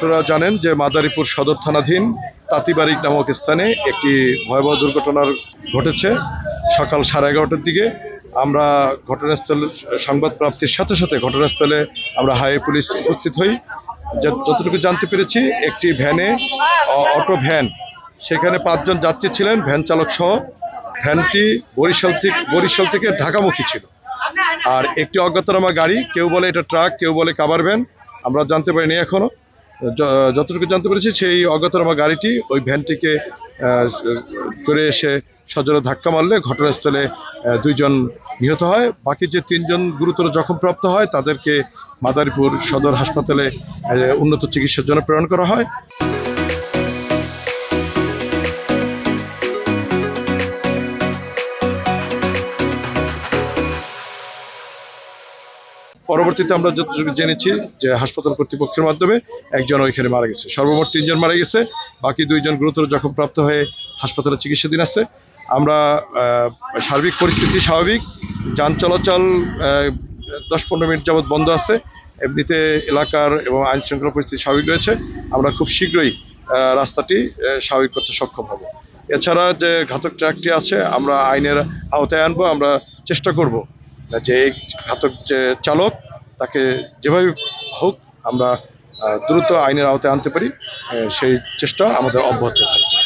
আপনারা জানেন যে মাদারীপুর সদর থানাধীন তাঁতিবাড়ি নামক স্থানে একটি ভয়াবহ দুর্ঘটনা ঘটেছে সকাল 11:30টার দিকে। আমরা ঘটনাস্থলে সংবাদ প্রাপ্তির সাথে সাথে ঘটনাস্থলে আমরা হাইওয়ে পুলিশ উপস্থিত হই। যতটুকু জানতে পেরেছি, একটি ভ্যানে, অটো ভ্যান, সেখানে 5 জন যাত্রী ছিলেন, ভ্যান চালক সহ। ভ্যানটি বরিশাল থেকে ঢাকামুখী ছিল। আর একটি অজ্ঞাতনামা গাড়ি, কেউ বলে এটা ট্রাক, কেউ বলে কাভার ভ্যান, আমরা জানতে পারিনি এখনো। যতটুকু জানতে পেরেছি, সেই অজ্ঞাতনামা গাড়িটি ওই ভ্যানটিকে চড়ে এসে সজোরে ধাক্কা মারলে ঘটনাস্থলে 2 জন নিহত হয়। বাকি যে 3 জন গুরুতর জখমপ্রাপ্ত হয় তাদেরকে মাদারীপুর সদর হাসপাতালে উন্নত চিকিৎসার জন্য প্রেরণ করা হয়। পরবর্তীতে আমরা যতটুকু জেনেছি যে হাসপাতাল কর্তৃপক্ষের মাধ্যমে একজন ওইখানে মারা গেছে। সর্বমোট 3 জন মারা গেছে, বাকি 2 জন গুরুতর জখমপ্রাপ্ত হয়ে হাসপাতালে চিকিৎসাধীন আছে। আমরা সার্বিক পরিস্থিতি স্বাভাবিক, যান চলাচল 10-15 মিনিট যাবৎ বন্ধ আছে। এমনিতে এলাকার এবং আইন শৃঙ্খলা পরিস্থিতি স্বাভাবিক রয়েছে। আমরা খুব শীঘ্রই রাস্তাটি স্বাভাবিক করতে সক্ষম হব। এছাড়া যে ঘাতক ট্রাকটি আছে, আমরা আইনের আওতায় আনবো। আমরা চেষ্টা করব যে এই ঘাতক যে চালক, তাকে যেভাবে হোক আমরা দ্রুত আইনের আওতায় আনতে পারি, সেই চেষ্টা আমাদের অব্যাহত থাকবে।